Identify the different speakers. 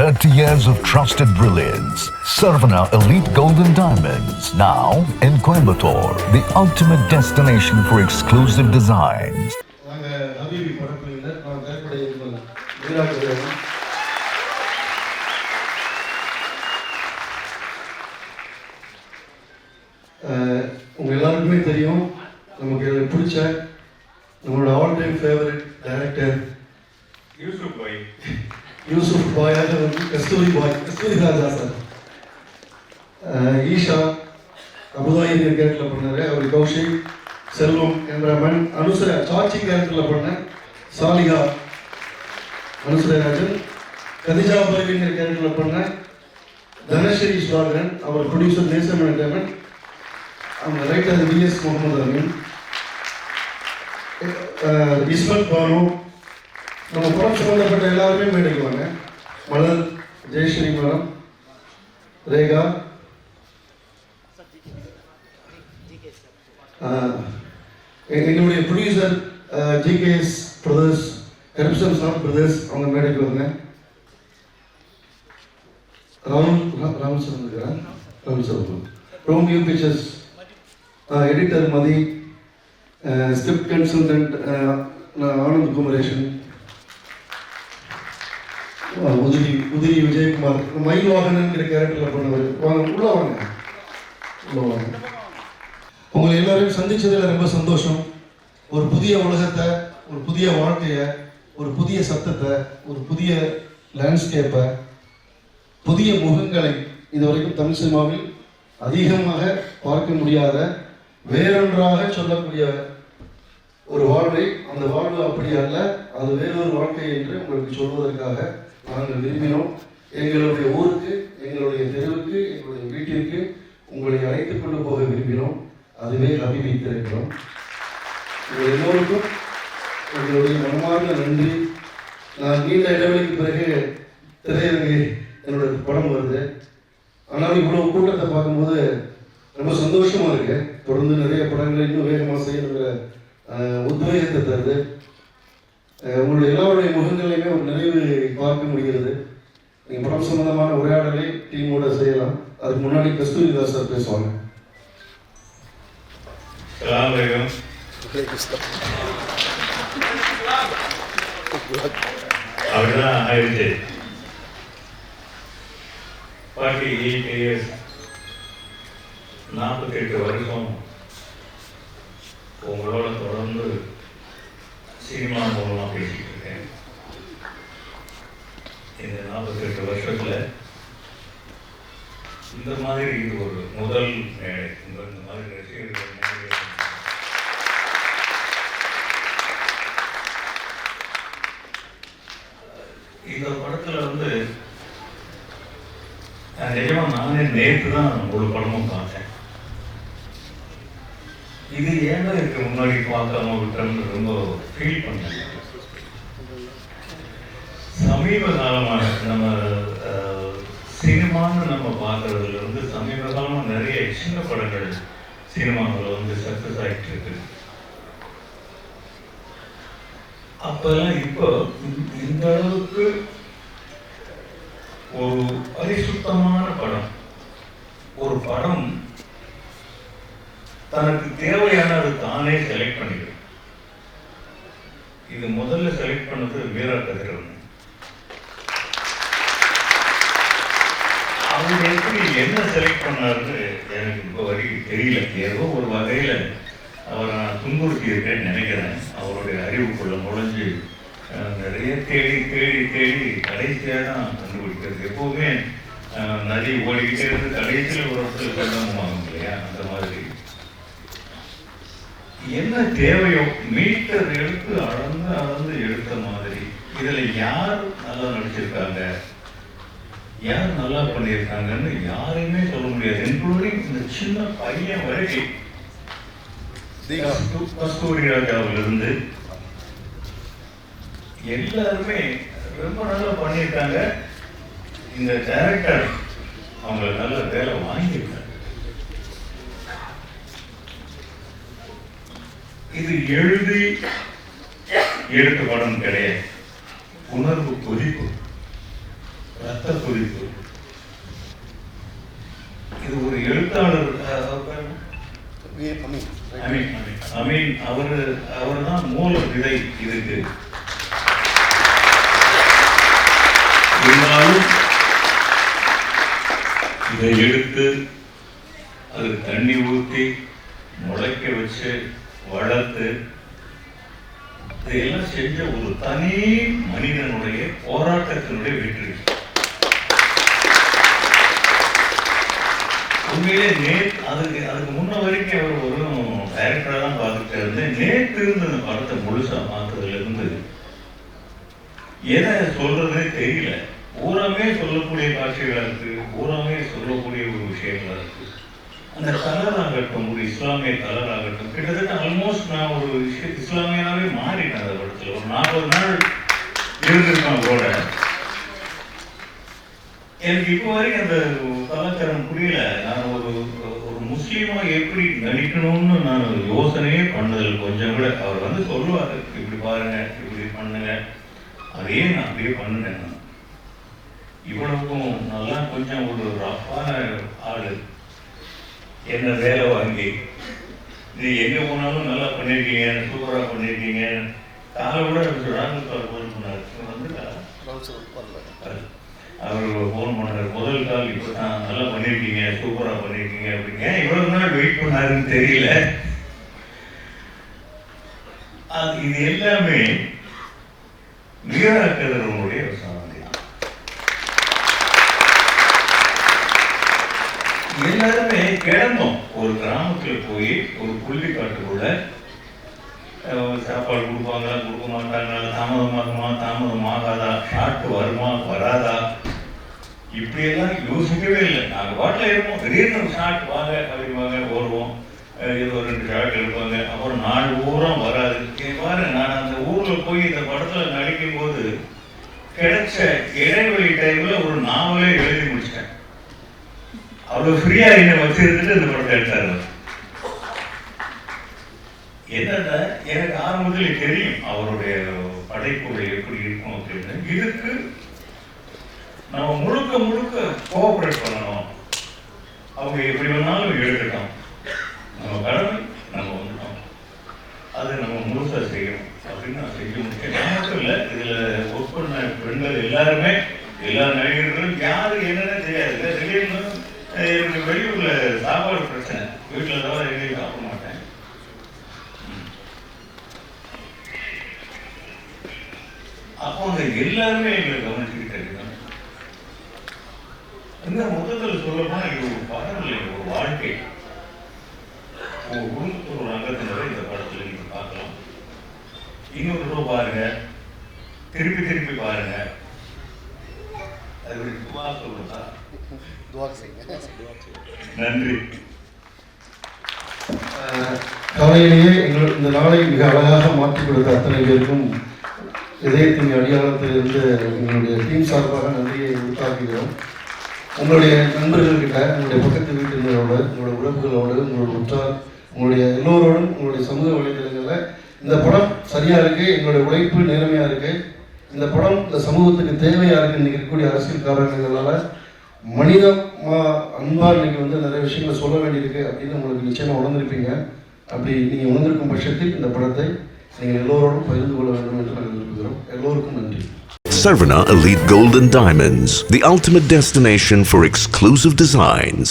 Speaker 1: 30 years of trusted brilliance. Sarvana Elite Golden Diamonds, now in Coimbatore, the ultimate destination for exclusive designs.
Speaker 2: உங்க எல்லாருக்குமே தெரியும், நமக்கு பிடிச்ச நம்மளோட all time favourite director Yusuf பாயாக வந்து கஸ்தூரி ராஜா சார். ஈஷா அபுதாயி கேரக்டரில் பண்ணாரு. அவர் கௌஷிக் செல்வம் கேமராமேன். அனுசர சாச்சி கேரக்டரில் பண்ண சாலிகா அனுசரராஜன். கதிஜா பரவிங்கிற கேரக்டரில் பண்ண தனஸ்ரீ சுதாகரன். அவர் ப்ரொடியூசர் நேசம் என்டர்டைன்மெண்ட். அவங்க ரைட்டர் விஎஸ் முகமது அமீன். இஸ்மத் பானு. நம்ம படம் சம்பந்தப்பட்ட எல்லாருமே மேடைக்குவாங்க. மலர், ஜெயஸ்ரீ மேடம், ரேகா, எங்களுடைய producer GKS brothers, corruption sir brothers, அவங்க மேடைக்கு வாங்க. ராகுல் சார் இருக்கிறார். ராகுல் சார். ரோமியோ பிக்சர்ஸ் எடிட்டர் மதி, ஸ்கிரிப்ட் கன்சல்டன்ட் ஆனந்த் குமரேஷன், உதிரி விஜயகுமார், மயில் வாகனங்கிற கேரக்டரில் பண்ணவர். உள்ள வாங்க. உங்களை எல்லாரையும் சந்திச்சதில் ரொம்ப சந்தோஷம். ஒரு புதிய உலகத்தை, ஒரு புதிய வாழ்க்கையை, ஒரு புதிய சத்தத்தை, ஒரு புதிய லேண்ட்ஸ்கேப்பை, புதிய முகங்களை இதுவரைக்கும் தமிழ் சினிமாவில் அதிகமாக பார்க்க முடியாத, வேறொன்றாக சொல்லக்கூடிய ஒரு வாழ்வை, அந்த வாழ்வு அப்படி அல்ல, அது வேறொரு வாழ்க்கை என்று உங்களுக்கு சொல்வதற்காக நாங்கள் விரும்பினோம். எங்களுடைய ஊருக்கு, எங்களுடைய தெருவுக்கு, எங்களுடைய வீட்டிற்கு உங்களை அழைத்துக் கொண்டு போக விரும்பினோம். அதுவே ஹபீபி திரைப்படம். உங்கள் எல்லோருக்கும் எங்களுடைய மனமார்ந்த நன்றி. நான் நீண்ட இடைவெளிக்கு பிறகு திரையரங்கு என்னோட படம் வருது. ஆனால் இவ்வளவு கூட்டத்தை பார்க்கும்போது ரொம்ப சந்தோஷமா இருக்கு. தொடர்ந்து நிறைய படங்களை இன்னும் வேகமாக செய்யணுங்கிற உத்வேகத்தை தருது. உங்களுடைய எல்லாருடைய முகங்களையுமே ஒரு நிறைவு பார்க்க முடிகிறது. நீங்கள் படம் சம்பந்தமான உரையாடலை டீமோட செய்யலாம். அதுக்கு முன்னாடி கஸ்தூரிதாஸ் சார் பேசுவாங்க.
Speaker 3: அப்படிதான் ஆயிடுச்சு. 48 இயர்ஸ், 48 வருஷம் உங்களோட தொடர்ந்து சினிமா மூலமாக பேசிட்டு இருக்கேன். இந்த 48 வருஷத்தில் இந்த மாதிரி இது ஒரு முதல் மேடை. இந்த மாதிரி ரசிகர்கள் இந்த படத்தில் வந்து நிஜமாக நானே நேற்று தான் ஒரு படமும் பார்த்தேன். இது ஏன்னா இதுக்கு முன்னாடி பார்க்காம விட்டோம்னு ரொம்ப ஃபீல் பண்ணேன். சமீப காலமாக நம்ம சினிமான்னு நம்ம பார்க்கறதுல வந்து சமீப காலமாக நிறைய சின்ன படங்கள் சினிமாவில் வந்து சக்ஸஸ் ஆகிட்டு இருக்கு. அப்பெல்லாம் இப்போ இந்த அளவுக்கு ஒரு பரிசுத்தமான படம், ஒரு படம் தனக்கு தேவையானது தானே செலக்ட் பண்ணிடும். இது முதல்ல செலக்ட் பண்ணது வீரா கதிரவன். அவங்க எப்படி என்ன செலக்ட் பண்ணாருன்னு எனக்கு இப்போ வரைக்கும் தெரியல. ஏதோ ஒரு வகையில் அவரை நான் துன்புறுத்தி இருக்கேன்னு நினைக்கிறேன். அவருடைய அறிவுக்குள்ள நுழைஞ்சு நிறைய தேடி தேடி தேடி கடைசியாக தான் கண்டுபிடிக்கிறது. எப்போவுமே நதி ஓடிக்கிட்டே இருந்து கடைசியில் ஒரு இடத்துல கண்டனமாகும் இல்லையா, அந்த மாதிரி என்ன தேவையோ மீட்டர் எடுத்து அளந்து அளந்து எடுத்த மாதிரி. இதில் யார் நல்லா நடிச்சிருக்காங்க, யார் நல்லா பண்ணியிருக்காங்கன்னு யாரையுமே சொல்ல முடியாது. இன்க்ளூடிங் இந்த சின்ன பையன் வரைக்கும் கஸ்தூரி ராஜாவிலிருந்து எல்லாருமே ரொம்ப நல்லா பண்ணியிருக்காங்க. இந்த டைரக்டர் அவங்க நல்ல வேலை வாங்கியிருக்காங்க. இது எழுதி எடுத்த படம் கிடையாது, உணர்வு கொதிப்பு. ரத்த துடிப்பு. இது ஒரு எழுத்தாளர் அமீன் அவர் தான் மூல விதை இதுக்கு. இருந்தாலும் இதை எடுத்து அதுக்கு தண்ணி ஊற்றி முளைக்க வச்சு வளர்த்து இதையெல்லாம் செஞ்ச ஒரு தனி மனிதனுடைய போராட்டத்தினுடைய வெற்றி. உண்மையிலே அதுக்கு முன்ன வரைக்கும் அவர் ஒரு டைரக்டரா தான் பார்த்துட்டு இருந்தேன். நேற்று இருந்து அந்த படத்தை முழுசா பார்த்ததுல இருந்து எதை சொல்றதுன்னே தெரியல. பூராமே சொல்லக்கூடிய காட்சிகளா இருக்கு, பூராமே சொல்லக்கூடிய ஒரு விஷயங்களா இருக்கு. அந்த கலர் ஆகட்டும், ஒரு இஸ்லாமிய கலர் ஆகட்டும், கிட்டத்தட்ட ஆல்மோஸ்ட் நான் ஒரு இஸ்லாமியனாவே மாறிட்டேன். அந்த படத்துல ஒரு 40 நாள் இருந்திருக்கான் கூட. எனக்கு இப்போ வரைக்கும் அந்த கலாச்சாரம் புரியல. நான் ஒரு முஸ்லீமா எப்படி நடிக்கணும்னு நான் யோசனையே பண்ணதில்லை கொஞ்சம் கூட. அவர் சொல்லுவாரு, இப்படி பாருங்க, இப்படி பண்ணுங்க, அதையே நான் அப்படியே பண்ணிட்டேன். நான் இவ்வளவுக்கும் நல்லா கொஞ்சம் ஒரு ரஃப்பான ஆளு என்ன வேலை வாங்கி நீ எங்க போனாலும் நல்லா பண்ணிருக்கீங்க, சூப்பரா பண்ணிருக்கீங்க. காலை கூட ராகுல் சார் போன் பண்ணாரு, அவர் போன் பண்ணாரு, முதல் கால் இப்போ தான் நல்லா பண்ணிருக்கீங்க, சூப்பரா பண்ணிருக்கீங்க அப்படிங்க. இவ்வளவு நாள் வெயிட் பண்ணாருன்னு தெரியல. இது எல்லாமே வீராக்கதனுடைய சாதனை தான். எல்லாருமே கிளம்பும். ஒரு கிராமத்துல போய் ஒரு புள்ளி காட்டுக்குள்ள சாப்பாடு கொடுப்பாங்களா, கொடுக்க மாட்டாங்களா, தாமதமாகுமா, தாமதமாகாதா, ஷாட்டு வருமா வராதா, இப்படியெல்லாம் யோசிக்கவே இல்லை. நாங்கள் பாட்டில் இருப்போம். திடீர்னு ஷாட் வாங்க அப்படிவாங்க, ஓடுவோம். ஏதோ 2 ஷாட் எடுப்பாங்க. அப்புறம் நாள் பூரா வராது. பாரு, நான் அந்த ஊரில் போய் இந்த படத்தில் நடிக்கும் போது கிடைச்ச இடைவெளி டைமில் ஒரு நாவலே எழுதி முடிச்சிட்டேன். அவ்வளோ ஃப்ரீயா என்னை வச்சிருந்துட்டு இந்த படத்தை எடுத்தாரு. என்னன்னா, எனக்கு ஆரம்பத்தில் தெரியும் அவருடைய படைப்புகள் எப்படி இருக்கும் அப்படின்னு. இதுக்கு நம்ம முழுக்க முழுக்க கோஆபரேட் பண்ணணும். அவங்க எப்படி வேணாலும் எடுக்கட்டும், நம்ம கடமை நம்ம வந்துட்டோம், அதை நம்ம முழுசா செய்யணும் அப்படின்னு நான் செஞ்சு முடிச்சேன். நான் மட்டும் இல்லை, இதுல ஒர்க் பண்ண பெண்கள் எல்லாருமே, எல்லா நடிகர்களும் யாரு என்னன்னு தெரியாது. திடீர்னு எனக்கு வெளியூர்ல சாப்பாடு பிரச்சனை, வீட்டில் தவிர எங்கேயும் சாப்பிட மாட்டேன். அப்போ அந்த எல்லாருமே எங்களை கவனிச்சுக்கிட்டு இருக்காங்க. இந்த மொத்தத்தில் சொல்லப்போனா இது ஒரு படம் இல்லை, ஒரு வாழ்க்கை. ஒரு குடும்பத்தோட ஒரு அங்கத்தினரை இந்த படத்துல நீங்க பார்க்கலாம். இன்னொரு தடவை பாருங்க, திருப்பி திருப்பி பாருங்க. அது துவா சொல்றதா? நன்றி.
Speaker 2: காலையிலேயே இந்த நாளை மிக அழகாக மாற்றிக் கொடுத்த அத்தனை பேருக்கும் இதயத்தின் அடியாளத்திலிருந்து எங்களுடைய டீம் சார்பாக நன்றியை உருவாக்குகிறோம். உங்களுடைய நண்பர்கள்கிட்ட, உங்களுடைய பக்கத்து வீட்டினரோடு, உங்களுடைய உறவுகளோடு, உங்களுடைய உற்றார், உங்களுடைய எல்லோரோடும், உங்களுடைய சமூக வலைதளங்களில் இந்த படம் சரியாக இருக்குது, எங்களுடைய உழைப்பு நேர்மையாக இருக்குது, இந்த படம் இந்த சமூகத்துக்கு தேவையாக இருக்குது. இன்றைக்கி இருக்கக்கூடிய அரசியல் காரணங்களால் மனித அன்பாக இன்றைக்கி நிறைய விஷயங்களை சொல்ல வேண்டியிருக்கு அப்படின்னு உங்களுக்கு நிச்சயமாக உணர்ந்திருப்பீங்க. அப்படி நீங்கள் உணர்ந்திருக்கும் பட்சத்தில் இந்த படத்தை நீங்கள் எல்லோரோடும் பகிர்ந்து கொள்ள வேண்டும் என்று நாங்கள் விரும்புகிறோம். எல்லோருக்கும் நன்றி.
Speaker 1: Sarvana Elite Gold and Diamonds, the ultimate destination for exclusive designs.